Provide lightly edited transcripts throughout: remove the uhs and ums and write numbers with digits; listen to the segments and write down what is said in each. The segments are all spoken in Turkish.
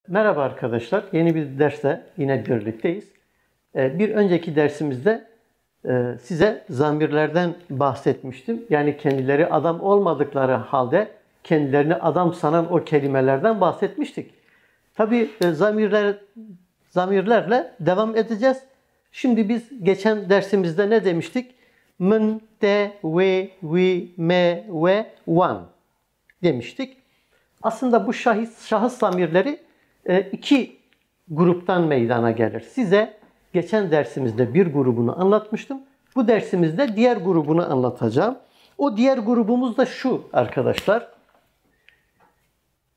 Merhaba arkadaşlar, yeni bir derste yine birlikteyiz. Bir önceki dersimizde size zamirlerden bahsetmiştim. Yani kendileri adam olmadıkları halde kendilerini adam sanan o kelimelerden bahsetmiştik. Tabii zamirlerle devam edeceğiz. Şimdi biz geçen dersimizde ne demiştik? Mın, de, ve, vi, me, ve, one demiştik. Aslında bu şahıs zamirleri iki gruptan meydana gelir. Size geçen dersimizde bir grubunu anlatmıştım. Bu dersimizde diğer grubunu anlatacağım. O diğer grubumuz da şu arkadaşlar.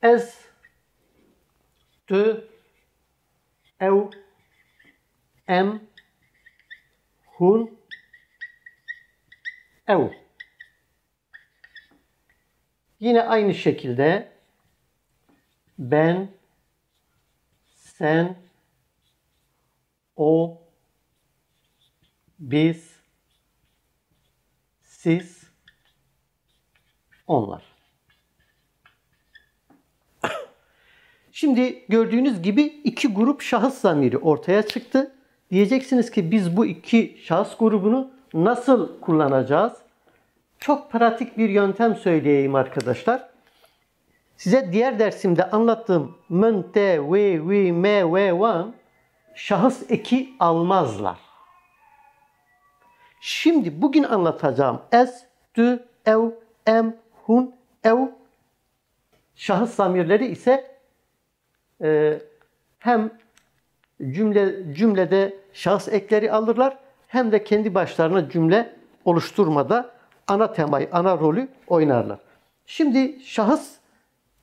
Ez, tü, ev, em, hun, ev. Yine aynı şekilde ben, sen, o, biz, siz, onlar. Şimdi gördüğünüz gibi iki grup şahıs zamiri ortaya çıktı. Diyeceksiniz ki biz bu iki şahıs grubunu nasıl kullanacağız? Çok pratik bir yöntem söyleyeyim arkadaşlar. Size diğer dersimde anlattığım mın, te, ve, vi, me, ve, van şahıs eki almazlar. Şimdi bugün anlatacağım es, tü, ev, em, hun, ev şahıs zamirleri ise hem cümlede şahıs ekleri alırlar hem de kendi başlarına cümle oluşturmada ana temayı, ana rolü oynarlar. Şimdi şahıs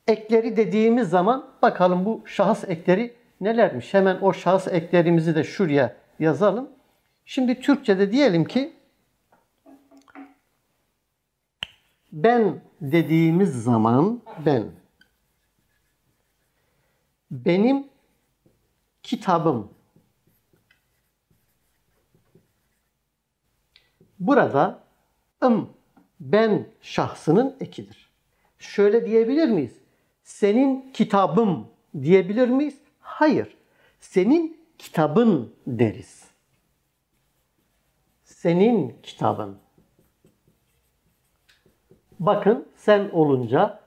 ekleri dediğimiz zaman bakalım bu şahıs ekleri nelermiş? Hemen o şahıs eklerimizi de şuraya yazalım. Şimdi Türkçe'de diyelim ki ben dediğimiz zaman ben, benim kitabım. Burada ben şahsının ekidir. Şöyle diyebilir miyiz? Senin kitabım diyebilir miyiz? Hayır. Senin kitabın deriz. Senin kitabın. Bakın sen olunca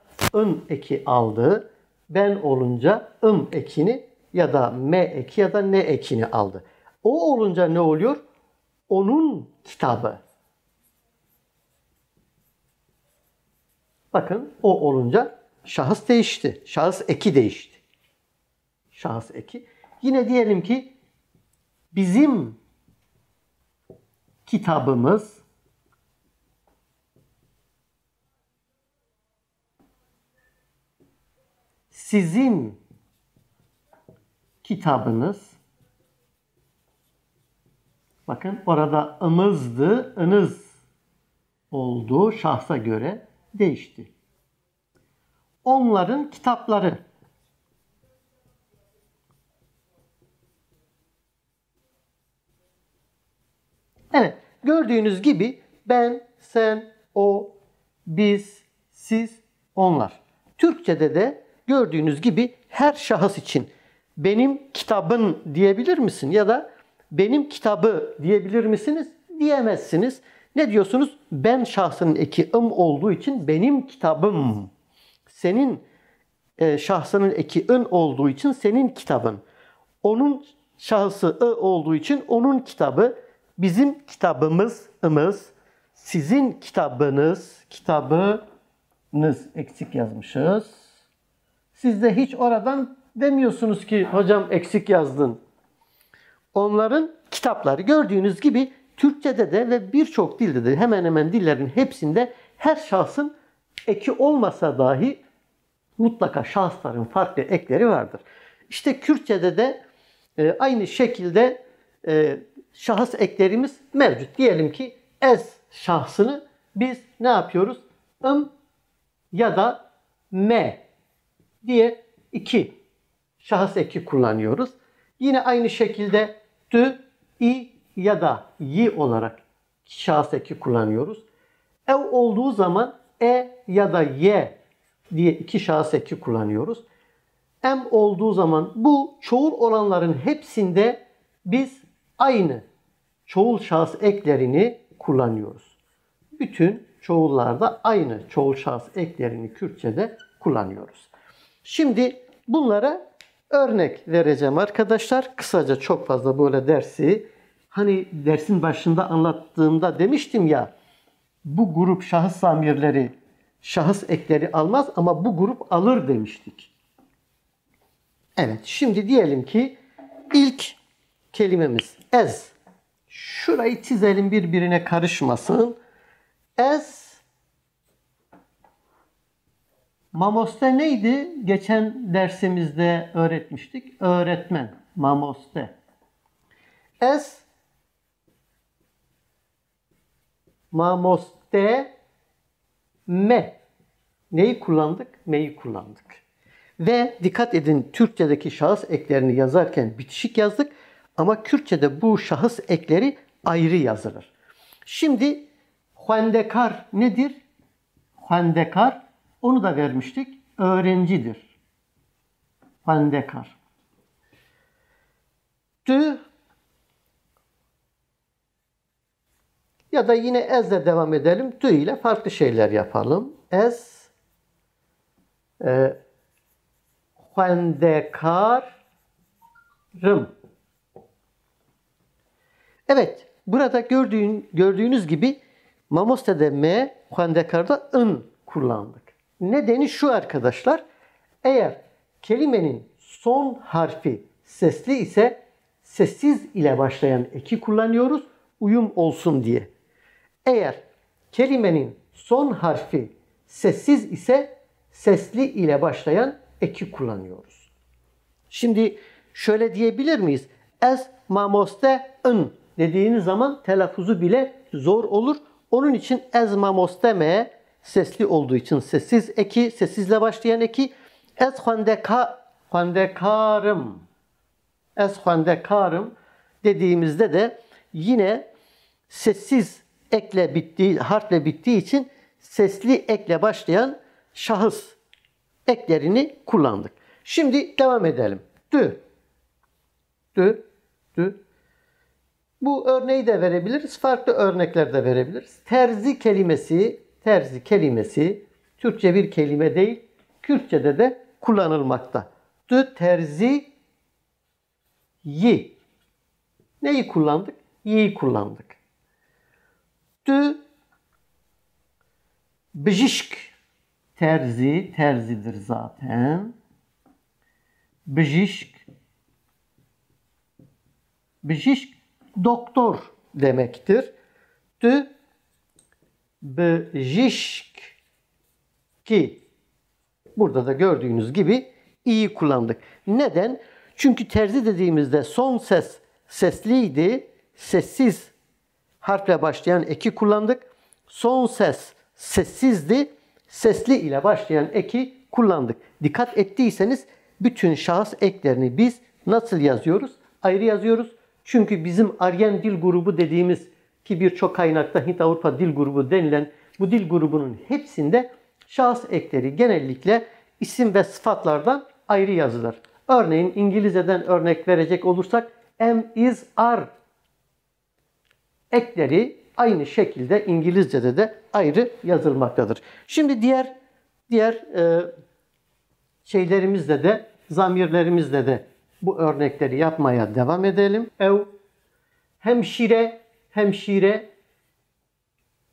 eki aldı. Ben olunca ekini ya da me eki ya da ne ekini aldı. O olunca ne oluyor? Onun kitabı. Bakın o olunca şahıs değişti. Şahıs eki değişti. Şahıs eki. Yine diyelim ki bizim kitabımız sizin kitabınız. Bakın orada ımızdı, ınız olduğu şahsa göre değişti. Onların kitapları. Evet, gördüğünüz gibi ben, sen, o, biz, siz, onlar. Türkçede de gördüğünüz gibi her şahıs için benim kitabın diyebilir misin? Ya da benim kitabı diyebilir misiniz? Diyemezsiniz. Ne diyorsunuz? Ben şahsının eki olduğu için benim kitabım. Senin şahsının eki olduğu için senin kitabın. Onun şahsı olduğu için onun kitabı. Bizim kitabımız, sizin kitabınız eksik yazmışız. Siz de hiç oradan demiyorsunuz ki hocam eksik yazdın. Onların kitapları. Gördüğünüz gibi Türkçede de ve birçok dilde de hemen hemen dillerin hepsinde her şahsın eki olmasa dahi mutlaka şahısların farklı ekleri vardır. İşte Kürtçede de aynı şekilde şahıs eklerimiz mevcut. Diyelim ki ez şahsını biz ne yapıyoruz? Ya da me diye iki şahıs eki kullanıyoruz. Yine aynı şekilde tü, i ya da yi olarak şahıs eki kullanıyoruz. Ev olduğu zaman ya da ye diye iki şahıs eki kullanıyoruz. M olduğu zaman bu çoğul olanların hepsinde biz aynı çoğul şahıs eklerini kullanıyoruz. Bütün çoğullarda aynı çoğul şahıs eklerini Kürtçe'de kullanıyoruz. Şimdi bunlara örnek vereceğim arkadaşlar. Kısaca, çok fazla böyle dersi, hani dersin başında anlattığımda demiştim ya, bu grup şahıs zamirleri şahıs ekleri almaz ama bu grup alır demiştik. Evet, şimdi diyelim ki ilk kelimemiz ez. Şurayı çizelim, birbirine karışmasın. Ez, mamoste neydi? Geçen dersimizde öğretmiştik. Öğretmen, mamoste. Ez, mamoste, me. Neyi kullandık? Me'yi kullandık. Ve dikkat edin, Türkçedeki şahıs eklerini yazarken bitişik yazdık. Ama Kürtçe'de bu şahıs ekleri ayrı yazılır. Şimdi Huendekar nedir? Huendekar, onu da vermiştik. Öğrencidir. Huendekar. Tü, ya da yine ezle devam edelim. Tü ile farklı şeyler yapalım. Ez, huendekarım. Evet, burada gördüğünüz gibi mamoste'de m, huendekar'da ın kullandık. Nedeni şu arkadaşlar. Eğer kelimenin son harfi sesli ise sessiz ile başlayan eki kullanıyoruz, uyum olsun diye. Eğer kelimenin son harfi sessiz ise sesli ile başlayan eki kullanıyoruz. Şimdi şöyle diyebilir miyiz? Ez mamoste ın dediğiniz zaman telaffuzu bile zor olur. Onun için ez mamoste me, sesli olduğu için sessiz eki, sessizle başlayan eki. Ez huendekarım. Ez huendekarım dediğimizde de yine sessiz ekle bittiği, harfle bittiği için sesli ekle başlayan şahıs eklerini kullandık. Şimdi devam edelim. Dü. Dü. Dü. Bu örneği de verebiliriz. Farklı örnekler de verebiliriz. Terzi kelimesi Türkçe bir kelime değil. Kürtçe'de de kullanılmakta. Dü terzi yi. Neyi kullandık? Yi'yi kullandık. Dü bijişk. Terzidir zaten. Bijişk. Bijişk doktor demektir. Dü bijişk ki. Burada da gördüğünüz gibi iyi kullandık. Neden? Çünkü terzi dediğimizde son ses sesliydi. Sessiz harfle başlayan eki kullandık. Son ses sessizdi. Sesli ile başlayan eki kullandık. Dikkat ettiyseniz bütün şahıs eklerini biz nasıl yazıyoruz? Ayrı yazıyoruz. Çünkü bizim Aryen dil grubu dediğimiz, ki birçok kaynakta Hint-Avrupa dil grubu denilen bu dil grubunun hepsinde şahıs ekleri genellikle isim ve sıfatlardan ayrı yazılır. Örneğin İngilizceden örnek verecek olursak am, is, are ekleri aynı şekilde İngilizce'de de ayrı yazılmaktadır. Şimdi diğer şeylerimizle de, zamirlerimizle de bu örnekleri yapmaya devam edelim. Ev, hemşire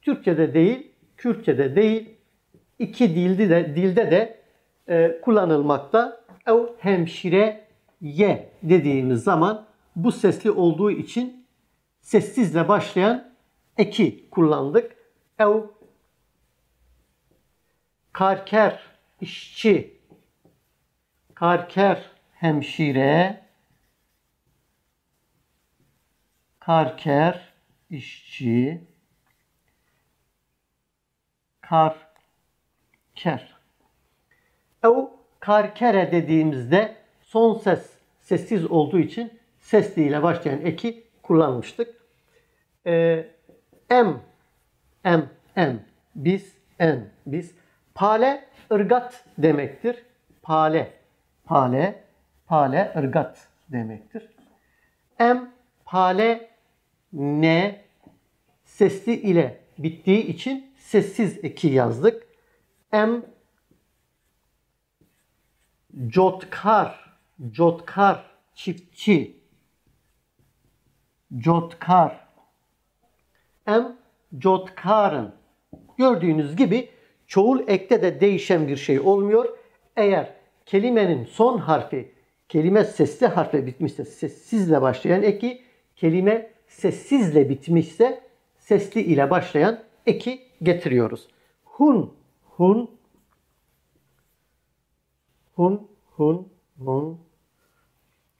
Türkçe'de değil, Kürtçe'de değil, iki dilde de kullanılmakta. Ev hemşire ye dediğimiz zaman bu sesli olduğu için sessizle başlayan eki kullandık. Ev karker işçi, karker hemşire, karker işçi, karker. O karkere dediğimizde son ses sessiz olduğu için sesli ile başlayan eki kullanmıştık. Em, biz. Pale ırgat demektir. Pale pale, pale ırgat demektir. Em, pale, ne sesli ile bittiği için sessiz eki yazdık. Em, jotkar, jotkar, çiftçi, jotkar. Em, jotkarın. Gördüğünüz gibi çoğul ekte de değişen bir şey olmuyor. Eğer kelimenin son harfi, kelime sesli harfle bitmişse, sessizle başlayan eki, kelime sessizle bitmişse sesli ile başlayan eki getiriyoruz. Hun, hun, hun, hun, hun.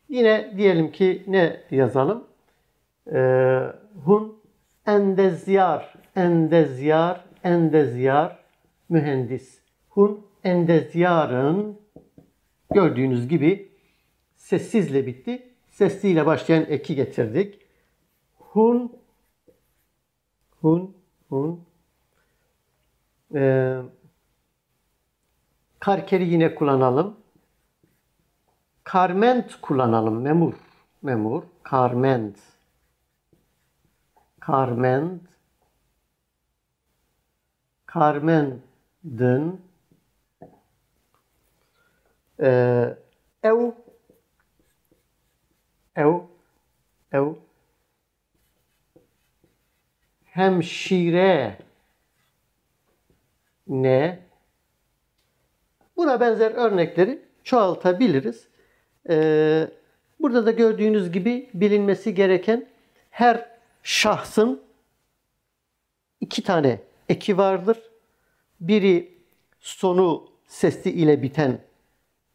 Yine diyelim ki ne yazalım? Hun, endezyar, endezyar, endezyar, mühendis. Hun, endezyarın. Gördüğünüz gibi sessizle bitti. Sesliyle başlayan eki getirdik. Hun, hun, hun. Karkeri yine kullanalım. Karment kullanalım. Memur. Memur. Karment. Karment. Karmendin. Ev. Ev. Ev. Hemşire. Ne? Buna benzer örnekleri çoğaltabiliriz. Burada da gördüğünüz gibi bilinmesi gereken her şahsın 2 tane eki vardır. Biri sonu sesli ile biten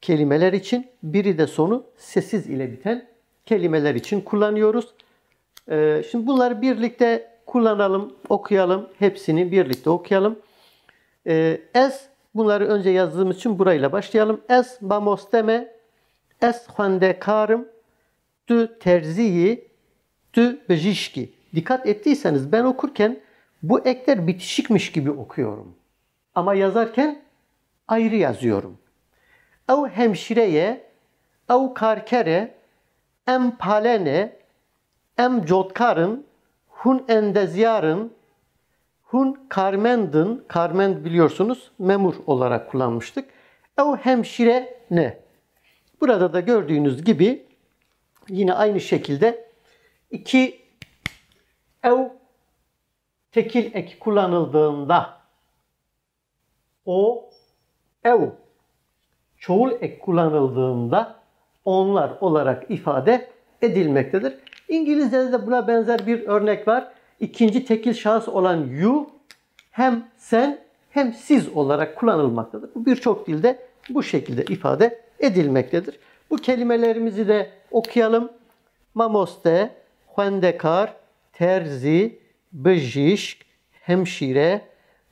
kelimeler için, biri de sonu sessiz ile biten kelimeler için kullanıyoruz. Şimdi bunları birlikte kullanalım, okuyalım. Hepsini birlikte okuyalım. Bunları önce yazdığımız için burayla başlayalım. Es bamosteme, es xwendekarım, tu terziyi, tu bejişki. Dikkat ettiyseniz ben okurken bu ekler bitişikmiş gibi okuyorum. Ama yazarken ayrı yazıyorum. Ev hemşireye, ev karkere, em palene, em jotkarın, hun endezyarın, hun karmendin, karmend biliyorsunuz memur olarak kullanmıştık. Ev hemşire ne? Burada da gördüğünüz gibi yine aynı şekilde 2 ev tekil ek kullanıldığında o ev çoğul ek kullanıldığında onlar olarak ifade edilmektedir. İngilizce'de de buna benzer bir örnek var. İkinci tekil şahıs olan you hem sen hem siz olarak kullanılmaktadır. Bu birçok dilde bu şekilde ifade edilmektedir. Bu kelimelerimizi de okuyalım. Mamoste, xwendekar, terzi, bejişk, hemşire,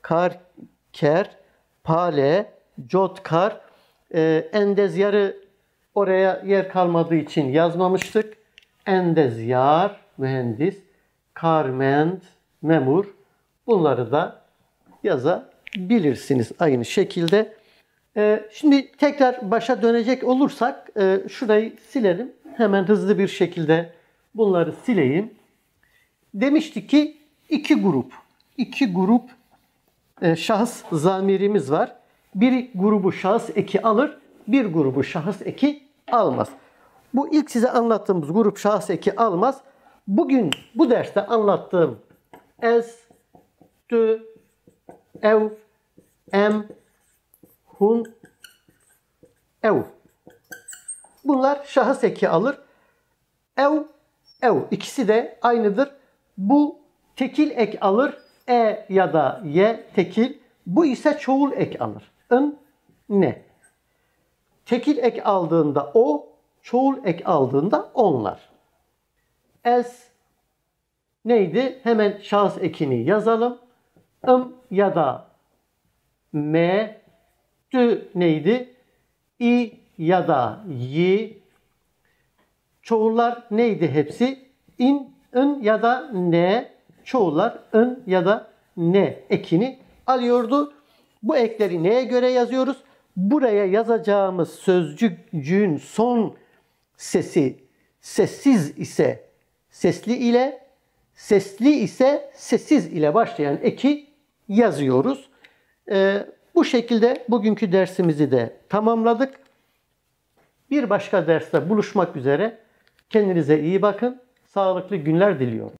karker, pale, jotkar. Endezyarı oraya yer kalmadığı için yazmamıştık. Endezyar, mühendis, karment, memur. Bunları da yazabilirsiniz aynı şekilde. Şimdi tekrar başa dönecek olursak şurayı silelim. Hemen hızlı bir şekilde bunları sileyim. Demiştik ki iki grup şahıs zamirimiz var. Bir grubu şahıs eki alır, bir grubu şahıs eki almaz. Bu ilk size anlattığımız grup şahıs eki almaz. Bugün bu derste anlattığım es, tu, ev, em, hun, ev. Bunlar şahıs eki alır. Ev, ikisi de aynıdır. Bu tekil ek alır. E ya da y tekil. Bu ise çoğul ek alır. Ne. Tekil ek aldığında o, çoğul ek aldığında onlar. Es neydi? Hemen şahıs ekini yazalım. Ya da m. Tü neydi? İ ya da y. Çoğullar neydi hepsi? İn ya da ne. Çoğullar ya da ne ekini alıyordu. Bu ekleri neye göre yazıyoruz? buraya yazacağımız sözcüğün son sesi sessiz ise sesli ile, sesli ise sessiz ile başlayan eki yazıyoruz. Bu şekilde bugünkü dersimizi de tamamladık. Bir başka derste buluşmak üzere. Kendinize iyi bakın. Sağlıklı günler diliyorum.